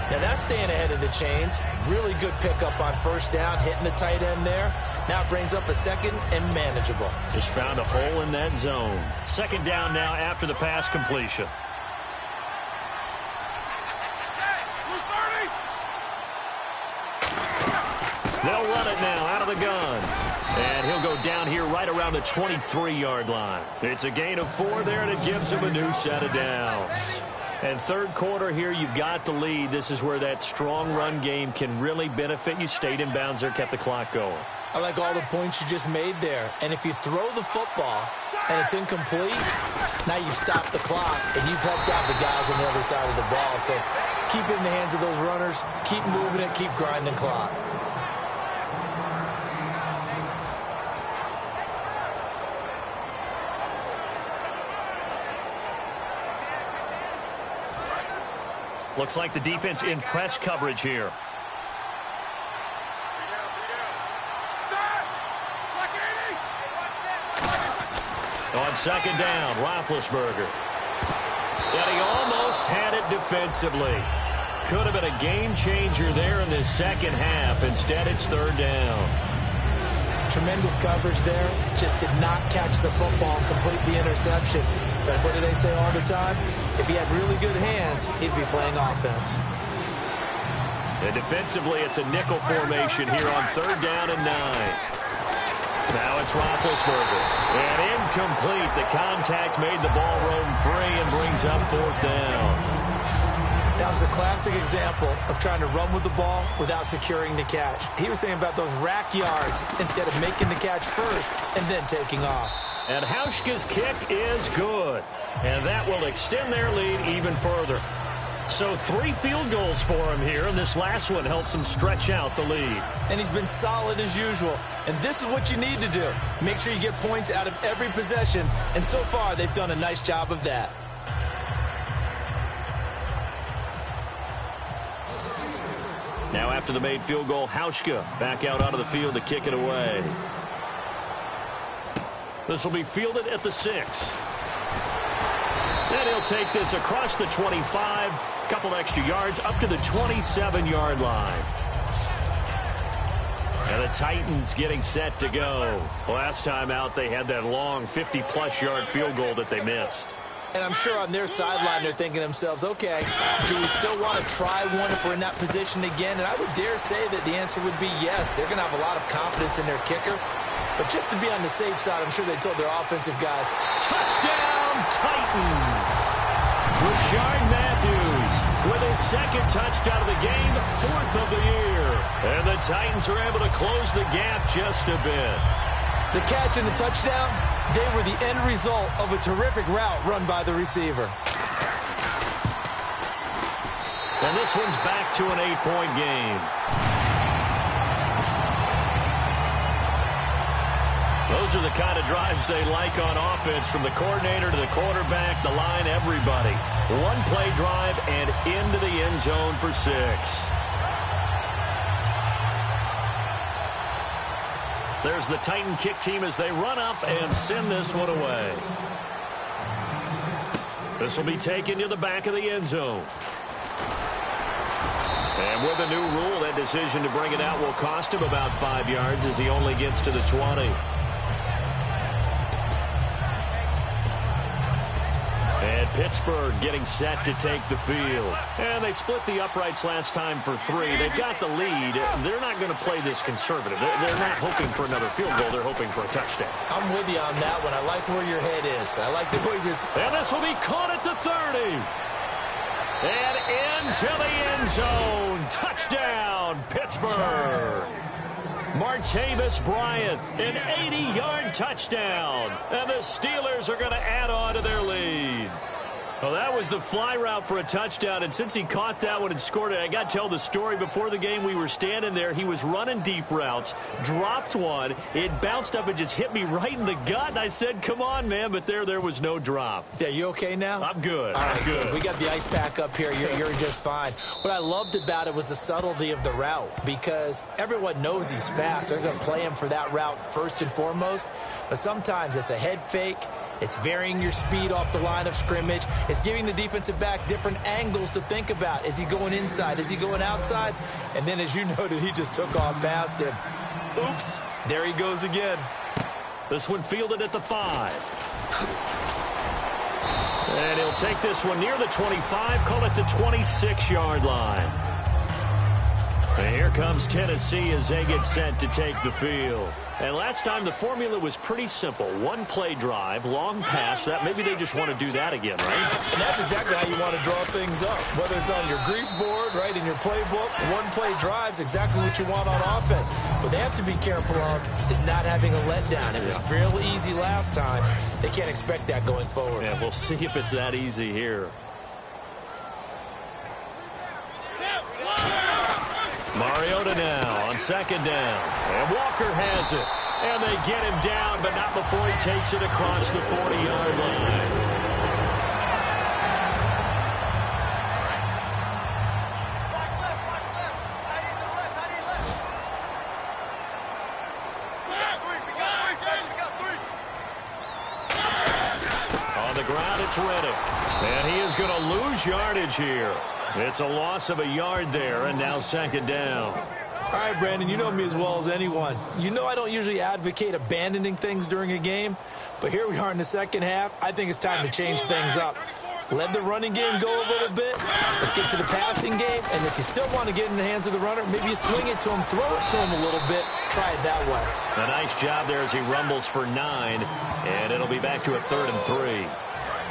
Now that's staying ahead of the chains. Really good pickup on 1st down, hitting the tight end there. Now it brings up a 2nd and manageable. Just found a hole in that zone. 2nd down now after the pass completion. They'll run it now out of the gun. And he'll go down here right around the 23-yard line. It's a gain of 4 there, and it gives him a new set of downs. And third quarter here, you've got the lead. This is where that strong run game can really benefit you. Stayed in bounds there, kept the clock going. I like all the points you just made there. And if you throw the football and it's incomplete, now you've stopped the clock and you've helped out the guys on the other side of the ball. So keep it in the hands of those runners. Keep moving it. Keep grinding clock. Looks like the defense in press coverage here. On second down, Roethlisberger. And he almost had it defensively. Could have been a game changer there in this second half. Instead, it's third down. Tremendous coverage there. Just did not catch the football and complete the interception. But what do they say all the time? If he had really good hands, he'd be playing offense. And defensively, it's a nickel formation here on third down and 9. Now it's Roethlisberger. And incomplete. The contact made the ball roam free and brings up fourth down. That was a classic example of trying to run with the ball without securing the catch. He was thinking about those rack yards instead of making the catch first and then taking off. And Hauschka's kick is good. And that will extend their lead even further. So 3 field goals for him here, and this last one helps him stretch out the lead. And he's been solid as usual. And this is what you need to do. Make sure you get points out of every possession. And so far, they've done a nice job of that. Now after the made field goal, Hauschka back out onto the field to kick it away. This will be fielded at the 6. And he'll take this across the 25, couple extra yards up to the 27-yard line. And the Titans getting set to go. Last time out, they had that long 50-plus yard field goal that they missed. And I'm sure on their sideline, they're thinking to themselves, okay, do we still want to try one if we're in that position again? And I would dare say that the answer would be yes. They're going to have a lot of confidence in their kicker. But just to be on the safe side, I'm sure they told their offensive guys, touchdown, Titans! Rashard Matthews with his second touchdown of the game, 4th of the year. And the Titans are able to close the gap just a bit. The catch and the touchdown, they were the end result of a terrific route run by the receiver. And this one's back to an 8-point game. Those are the kind of drives they like on offense, from the coordinator to the quarterback, the line, everybody. One-play drive and into the end zone for 6. There's the Titan kick team as they run up and send this one away. This will be taken to the back of the end zone. And with a new rule, that decision to bring it out will cost him about 5 yards as he only gets to the 20. And Pittsburgh getting set to take the field. And they split the uprights last time for 3. They've got the lead. They're not going to play this conservative. They're not hoping for another field goal. They're hoping for a touchdown. I'm with you on that one. I like where your head is. I like the way you're... And this will be caught at the 30. And into the end zone. Touchdown, Pittsburgh. Martavis Bryant, an 80-yard touchdown. And the Steelers are going to add on to their lead. Well, that was the fly route for a touchdown, and since he caught that one and scored it, I got to tell the story. Before the game, we were standing there. He was running deep routes, dropped one. It bounced up and just hit me right in the gut, and I said, come on, man, but there was no drop. Yeah, you okay now? I'm good. All right, I'm good. We got the ice pack up here. You're just fine. What I loved about it was the subtlety of the route, because everyone knows he's fast. They're going to play him for that route first and foremost, but sometimes it's a head fake. It's varying your speed off the line of scrimmage. It's giving the defensive back different angles to think about. Is he going inside? Is he going outside? And then, as you noted, he just took off past him. Oops, there he goes again. This one fielded at the 5. And he'll take this one near the 25, call it the 26-yard line. And here comes Tennessee as they get set to take the field. And last time the formula was pretty simple. One play drive, long pass. That maybe they just want to do that again, right? And that's exactly how you want to draw things up. Whether it's on your grease board, right, in your playbook, one play drive is exactly what you want on offense. What they have to be careful of is not having a letdown. It was real easy last time. They can't expect that going forward. Yeah, we'll see if it's that easy here. Mariota now on second down. And Walker has it. And they get him down, but not before he takes it across the 40-yard line. On the ground, it's Reddick. And he is going to lose yardage here. It's a loss of a yard there, and now second down. All right, Brandon, you know me as well as anyone. You know I don't usually advocate abandoning things during a game, but here we are in the second half. I think it's time to change things up. Let the running game go a little bit. Let's get to the passing game, and if you still want to get in the hands of the runner, maybe you swing it to him, throw it to him a little bit, try it that way. A nice job there as he rumbles for 9, and it'll be back to a 3rd and 3.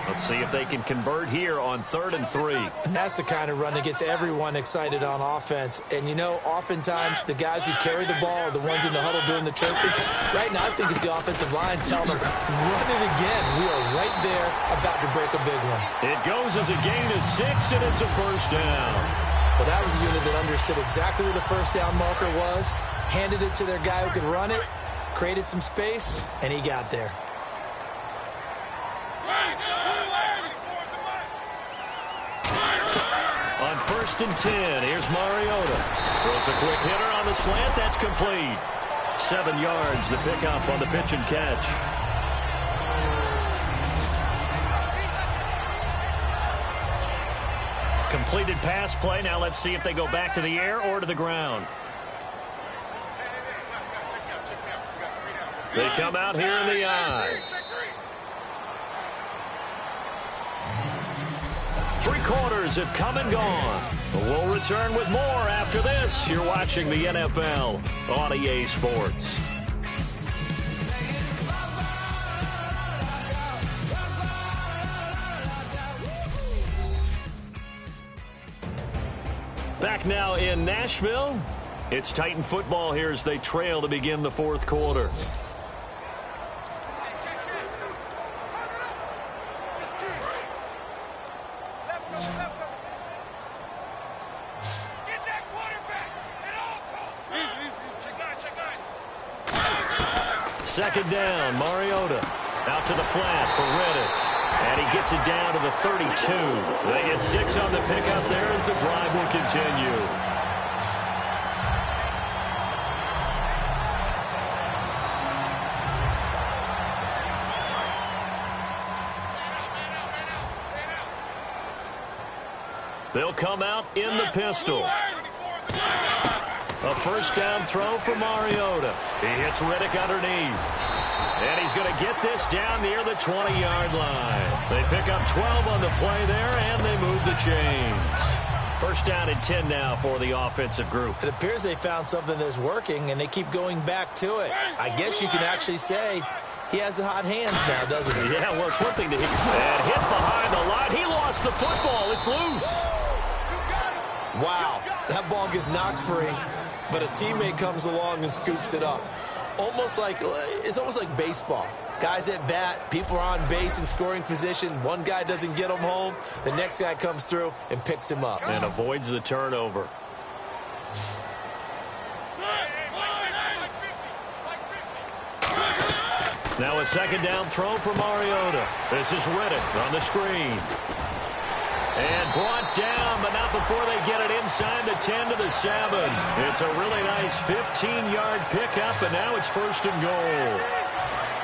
Let's see if they can convert here on 3rd and 3. And that's the kind of run that gets everyone excited on offense. And, you know, oftentimes the guys who carry the ball are the ones in the huddle doing the chirping. Right now, I think it's the offensive line telling them, run it again. We are right there about to break a big one. It goes as a gain of 6, and it's a first down. Well, that was a unit that understood exactly where the first down marker was, handed it to their guy who could run it, created some space, and he got there. On 1st and 10, here's Mariota. Throws a quick hitter on the slant. That's complete. 7 yards to pick up on the pitch and catch. Completed pass play. Now let's see if they go back to the air or to the ground. They come out here in the eye. 3 quarters have come and gone. We'll return with more after this. You're watching the NFL on EA Sports. Back now in Nashville. It's Titan football here as they trail to begin the 4th quarter. Second down, Mariota. Out to the flat for Reddick. And he gets it down to the 32. They get 6 on the pickup there as the drive will continue. They'll come out in the pistol. A first down throw for Mariota. He hits Reddick underneath. And he's going to get this down near the 20-yard line. They pick up 12 on the play there, and they move the chains. First down and 10 now for the offensive group. It appears they found something that's working, and they keep going back to it. I guess you can actually say he has the hot hands now, doesn't he? Yeah, well, it's one thing to hit. And hit behind the line. He lost the football. It's loose. Wow, that ball gets knocked free, but a teammate comes along and scoops it up. It's almost like baseball. Guys at bat, people are on base in scoring position. One guy doesn't get him home. The next guy comes through and picks him up. And avoids the turnover. Now a second down throw for Mariota. This is Reddick on the screen. And brought down, but not before they get it inside the 10 to the 7. It's a really nice 15-yard pickup, and now it's 1st and goal.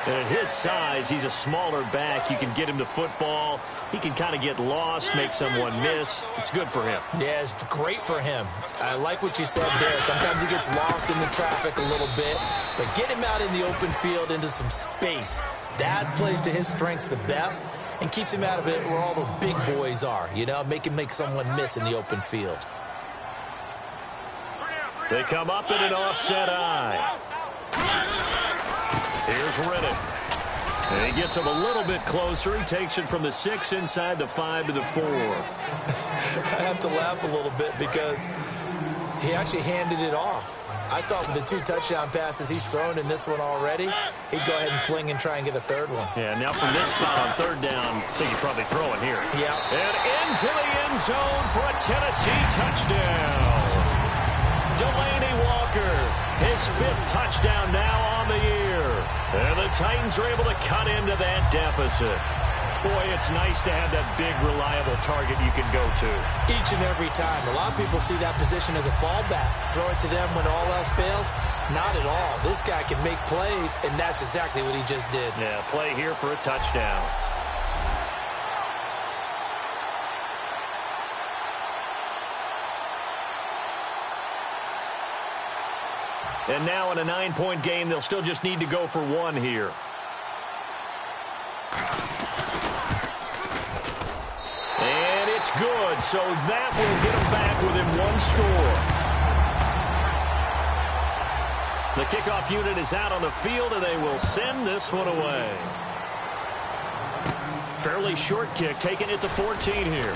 And at his size, he's a smaller back. You can get him the football. He can kind of get lost, make someone miss. It's good for him. Yeah, it's great for him. I like what you said there. Sometimes he gets lost in the traffic a little bit, but get him out in the open field into some space. That plays to his strengths the best and keeps him out of it where all the big boys are, you know, make someone miss in the open field. They come up in an offset eye. Here's Riddick. And he gets him a little bit closer. He takes it from the 6 inside the 5 to the 4. I have to laugh a little bit because he actually handed it off. I thought with the 2 touchdown passes he's thrown in this one already, he'd go ahead and fling and try and get a third one. Yeah, now from this spot on 3rd down, I think he's probably throwing here. Yeah. And into the end zone for a Tennessee touchdown. Delaney Walker, his 5th touchdown now on the year. And the Titans are able to cut into that deficit. Boy, it's nice to have that big, reliable target you can go to. Each and every time. A lot of people see that position as a fallback. Throw it to them when all else fails. Not at all. This guy can make plays, and that's exactly what he just did. Yeah, play here for a touchdown. And now in a 9-point game, they'll still just need to go for 1 here. And it's good, so that will get them back within 1 score. The kickoff unit is out on the field, and they will send this one away. Fairly short kick, taking it to 14 here.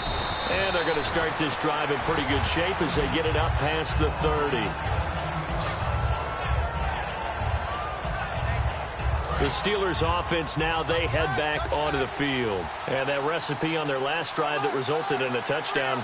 And they're going to start this drive in pretty good shape as they get it up past the 30. The Steelers offense now, they head back onto the field. And that recipe on their last drive that resulted in a touchdown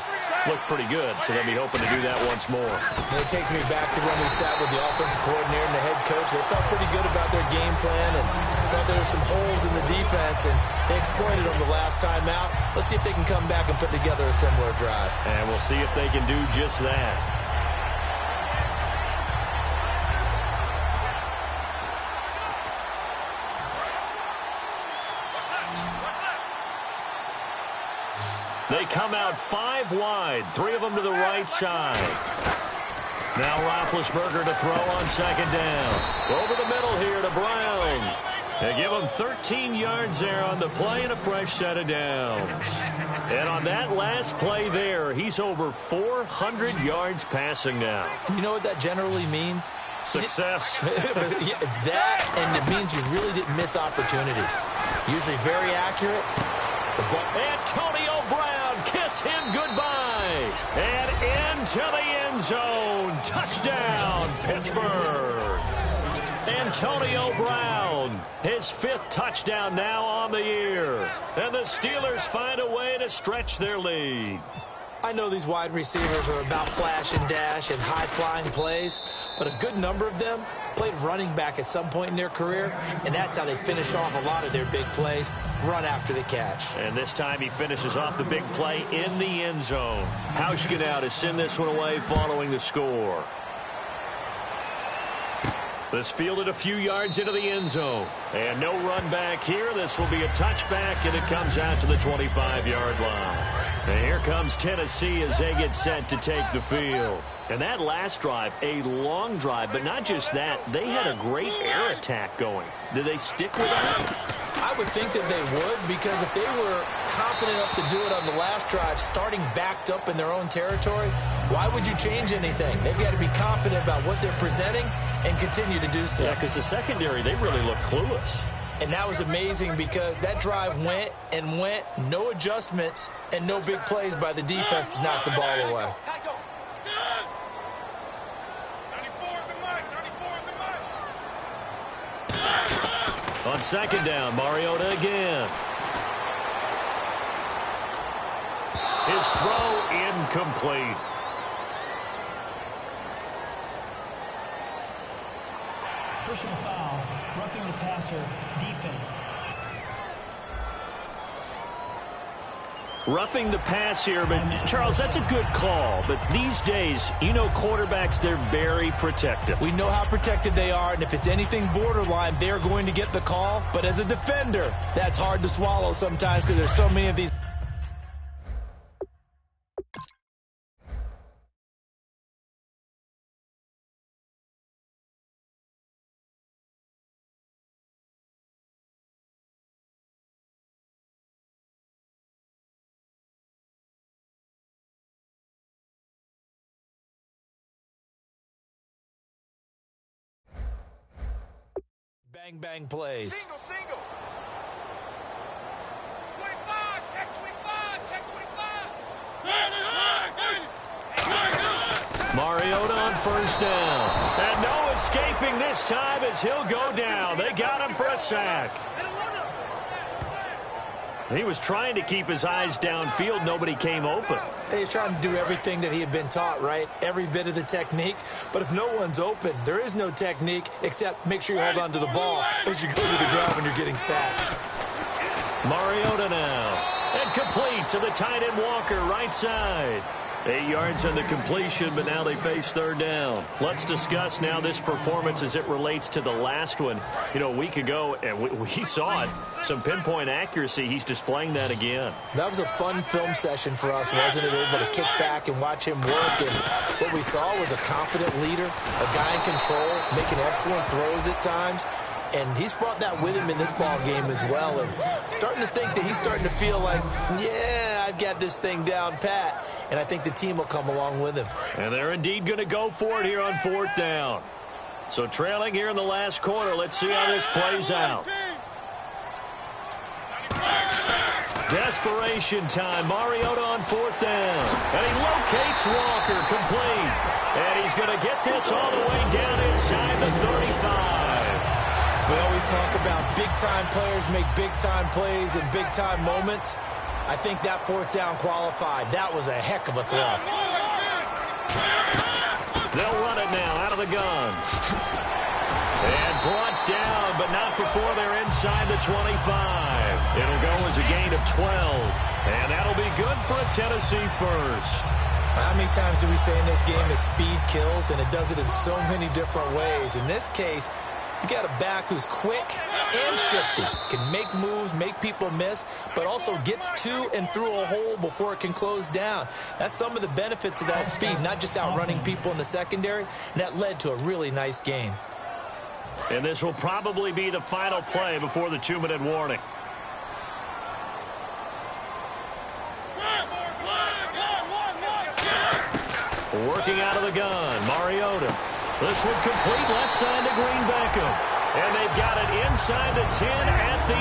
looked pretty good, so they'll be hoping to do that once more. And it takes me back to when we sat with the offensive coordinator and the head coach. They felt pretty good about their game plan and thought there were some holes in the defense, and they exploited them the last time out. Let's see if they can come back and put together a similar drive. And we'll see if they can do just that. They come out 5 wide, 3 of them to the right side. Now Roethlisberger to throw on 2nd down. Over the middle here to Brown. They give him 13 yards there on the play and a fresh set of downs. And on that last play there, he's over 400 yards passing now. You know what that generally means? Success. That, and it means you really didn't miss opportunities. Usually very accurate. Antonio Brown, kiss him goodbye. And into the end zone. Touchdown, Pittsburgh. Antonio Brown, his 5th touchdown now on the year. And the Steelers find a way to stretch their lead. I know these wide receivers are about flash and dash and high-flying plays, but a good number of them played running back at some point in their career, and that's how they finish off a lot of their big plays, run after the catch. And this time he finishes off the big play in the end zone. Hauschka now to send this one away following the score. This fielded a few yards into the end zone. And no run back here. This will be a touchback, and it comes out to the 25-yard line. And here comes Tennessee as they get set to take the field. And that last drive, a long drive, but not just that. They had a great air attack going. Did they stick with that? I would think that they would, because if they were confident enough to do it on the last drive, starting backed up in their own territory, why would you change anything? They've got to be confident about what they're presenting and continue to do so. Yeah, because the secondary, they really look clueless. And that was amazing because that drive went and went, no adjustments, and no big plays by the defense to knock the ball away. On 2nd down, Mariota again. His throw incomplete. Personal foul, roughing the passer, defense. Roughing the pass here, but Charles, that's a good call. But these days, you know, quarterbacks, they're very protective. We know how protected they are, and if it's anything borderline, they're going to get the call. But as a defender, that's hard to swallow sometimes because there's so many of these bang plays. Single, single. 25, check 25, check 25. Mariota on first down. And no escaping this time as he'll go down. They got him for a sack. He was trying to keep his eyes downfield. Nobody came open. He's trying to do everything that he had been taught, right? Every bit of the technique. But if no one's open, there is no technique except make sure you hold on to the ball as you go to the ground when you're getting sacked. Mariota now. And complete to the tight end Walker, right side. 8 yards on the completion, but now they face third down. Let's discuss now this performance as it relates to the last one. You know, a week ago, and we saw it, some pinpoint accuracy. He's displaying that again. That was a fun film session for us, wasn't it? Able to kick back and watch him work. And what we saw was a competent leader, a guy in control, making excellent throws at times. And he's brought that with him in this ball game as well. And starting to think that he's starting to feel like, yeah, I've got this thing down pat. And I think the team will come along with him. And they're indeed going to go for it here on fourth down. So trailing here in the last quarter. Let's see how this plays out. Desperation time. Mariota on fourth down. And he locates Walker, complete. And he's going to get this all the way down inside the 35. We always talk about big-time players make big-time plays in big-time moments. I think that fourth down qualified. That was a heck of a throw. They'll run it now out of the gun. And brought down, but not before they're inside the 25. It'll go as a gain of 12. And that'll be good for a Tennessee first. How many times do we say in this game that speed kills, and it does it in so many different ways? In this case, you got a back who's quick and shifty, can make moves, make people miss, but also gets to and through a hole before it can close down. That's some of the benefits of that speed, not just outrunning people in the secondary, and that led to a really nice game. And this will probably be the final play before the 2-minute warning. Working out of the gun, Mariota. This one complete left side to Green Beckham. And they've got it inside the 10 at the 8.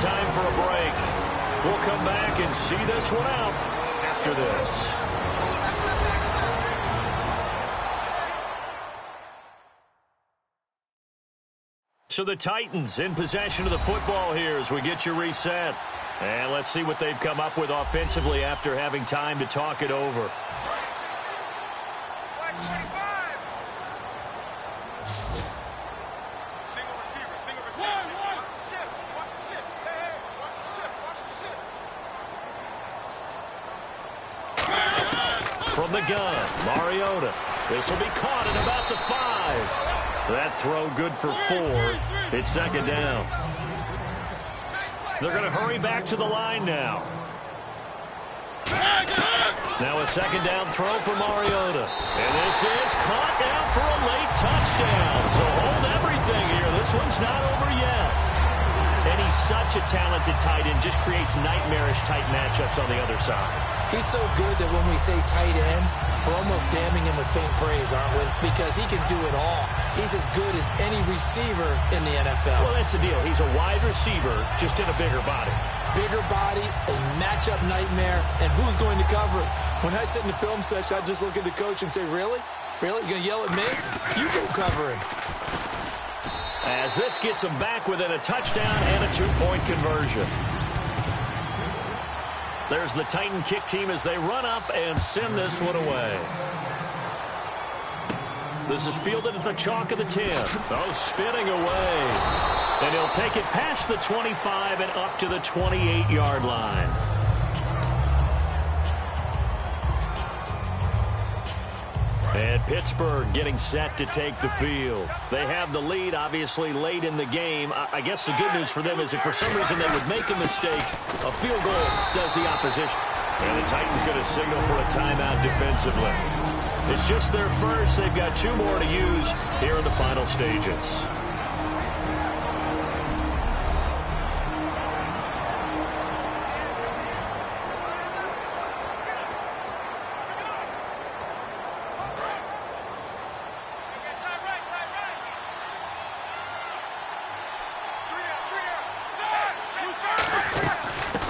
Time for a break. We'll come back and see this one out after this. So the Titans in possession of the football here as we get you reset. And let's see what they've come up with offensively after having time to talk it over. From the gun, Mariota. This will be caught at about the 5. That throw good for 4. It's second down. They're going to hurry back to the line now. Now a second down throw for Mariota. And this is caught down for a late touchdown. So hold everything here. This one's not over yet. And he's such a talented tight end. Just creates nightmarish tight matchups on the other side. He's so good that when we say tight end, we're almost damning him with faint praise, aren't we? Because he can do it all. He's as good as any receiver in the NFL. Well, that's the deal. He's a wide receiver, just in a bigger body. Bigger body, a matchup nightmare, and who's going to cover it? When I sit in the film session, I just look at the coach and say, really? Really? You going to yell at me? You go cover him. As this gets him back within a touchdown and a 2-point conversion. There's the Titan kick team as they run up and send this one away. This is fielded at the chalk of the 10. Oh, spinning away. And he'll take it past the 25 and up to the 28-yard line. And Pittsburgh getting set to take the field. They have the lead, obviously, late in the game. I guess the good news for them is if for some reason they would make a mistake, a field goal does the opposition. And the Titans going to signal for a timeout defensively. It's just their first. They've got 2 more to use here in the final stages.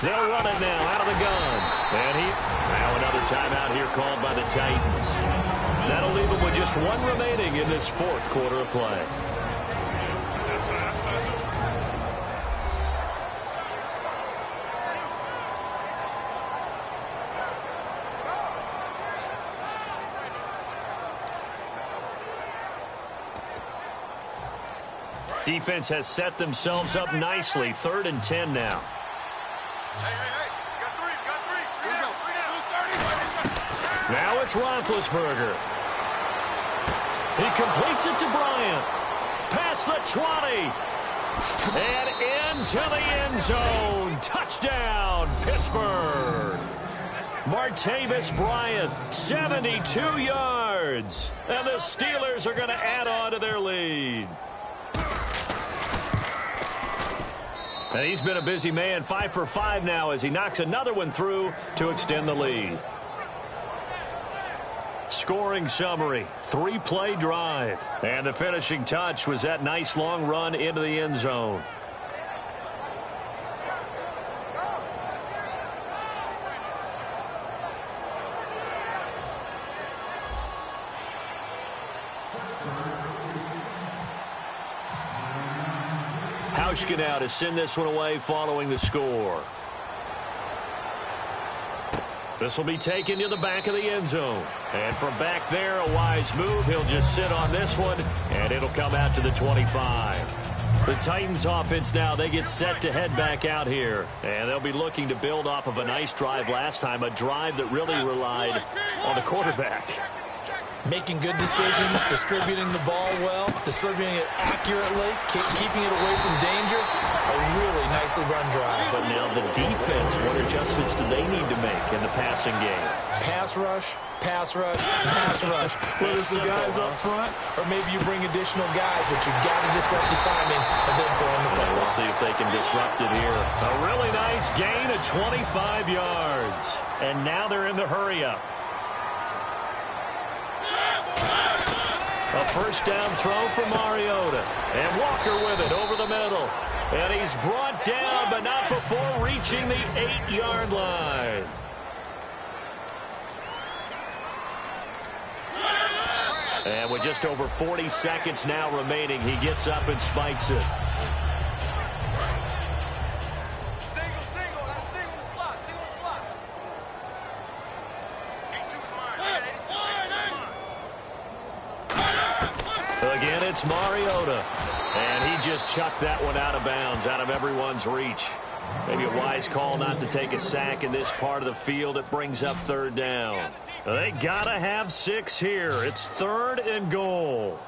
They'll run it now out of the gun. And now another timeout here called by the Titans. That'll leave them with just one remaining in this fourth quarter of play. Defense has set themselves up nicely. 3rd and 10 now. Now it's Roethlisberger. He completes it to Bryant. Past the 20. And into the end zone. Touchdown, Pittsburgh. Martavis Bryant, 72 yards. And the Steelers are going to add on to their lead. And he's been a busy man, 5 for 5 now as he knocks another one through to extend the lead. Scoring summary, 3-play drive. And the finishing touch was that nice long run into the end zone. Hauschka now to send this one away following the score. This will be taken to the back of the end zone. And from back there, a wise move. He'll just sit on this one, and it'll come out to the 25. The Titans offense now, they get set to head back out here. And they'll be looking to build off of a nice drive last time, a drive that really relied on the quarterback. Making good decisions, distributing the ball well, distributing it accurately, keeping it away from danger. A really nicely run drive. But now the defense, what adjustments do they need to make in the passing game? Pass rush, pass rush, pass rush. Whether it's the guys up front or maybe you bring additional guys, but you've got to disrupt the timing of them throwing the football. We'll see if they can disrupt it here. A really nice gain of 25 yards. And now they're in the hurry-up. A first down throw for Mariota. And Walker with it over the middle. And he's brought down, but not before reaching the 8-yard line. And with just over 40 seconds now remaining, he gets up and spikes it. Again, it's Mariota. And he just chucked that one out of bounds, out of everyone's reach. Maybe a wise call not to take a sack in this part of the field. It brings up 3rd down. They got to have 6 here. It's 3rd and goal.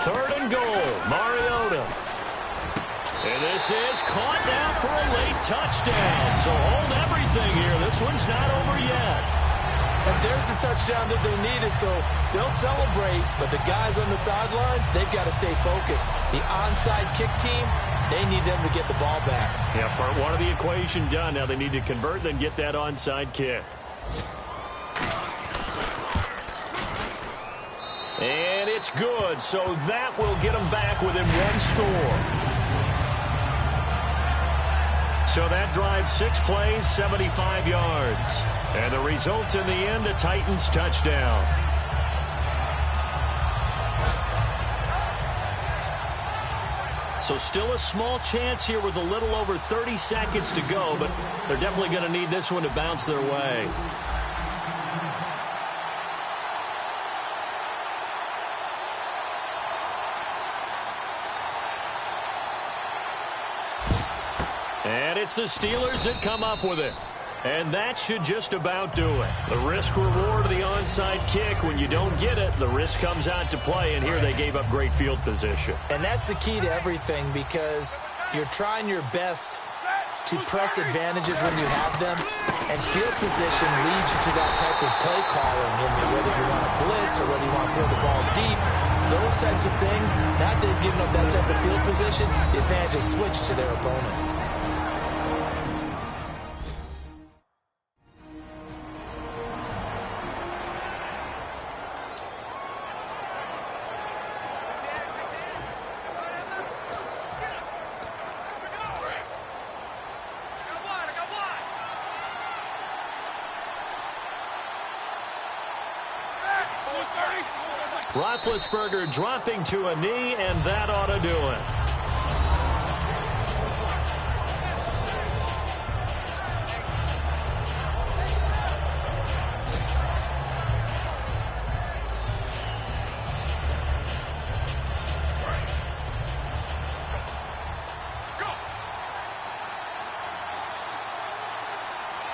3rd and goal, Mariota. And this is caught now for a late touchdown. So hold everything here. This one's not over yet. And there's the touchdown that they needed, so they'll celebrate. But the guys on the sidelines, they've got to stay focused. The onside kick team, they need them to get the ball back. Yeah, part 1 of the equation done. Now they need to convert and then get that onside kick. And it's good, so that will get them back within 1 score. So that drives 6 plays, 75 yards. And the result in the end, a Titans touchdown. So still a small chance here with a little over 30 seconds to go, but they're definitely going to need this one to bounce their way. And it's the Steelers that come up with it. And that should just about do it. The risk-reward of the onside kick, when you don't get it, the risk comes out to play, and here they gave up great field position. And that's the key to everything, because you're trying your best to press advantages when you have them, and field position leads you to that type of play calling, whether you want to blitz or whether you want to throw the ball deep. Those types of things, now that they've given up that type of field position, the advantage is switched to their opponent. Roethlisberger dropping to a knee, and that ought to do it.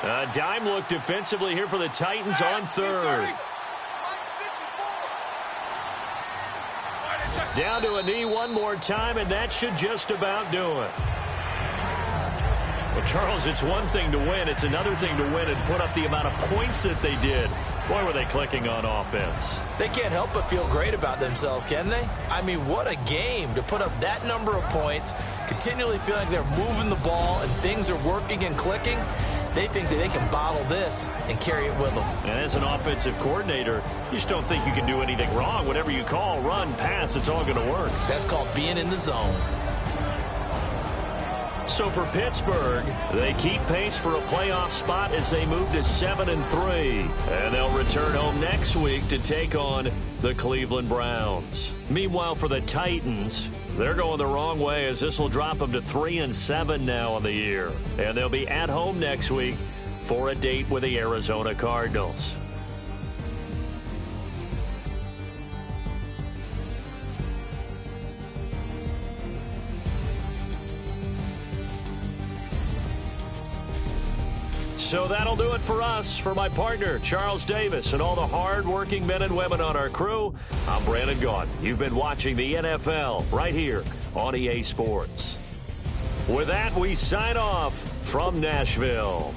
A dime look defensively here for the Titans on third. Down to a knee one more time, and that should just about do it. Well, Charles, it's one thing to win. It's another thing to win and put up the amount of points that they did. Boy, were they clicking on offense. They can't help but feel great about themselves, can they? I mean, what a game to put up that number of points, continually feeling like they're moving the ball and things are working and clicking. They think that they can bottle this and carry it with them. And as an offensive coordinator, you just don't think you can do anything wrong. Whatever you call, run, pass, it's all going to work. That's called being in the zone. So for Pittsburgh, they keep pace for a playoff spot as they move to 7-3. And they'll return home next week to take on the Cleveland Browns. Meanwhile, for the Titans, they're going the wrong way as this will drop them to 3-7 now on the year. And they'll be at home next week for a date with the Arizona Cardinals. So that'll do it for us. For my partner, Charles Davis, and all the hard-working men and women on our crew, I'm Brandon Gaudin. You've been watching the NFL right here on EA Sports. With that, we sign off from Nashville.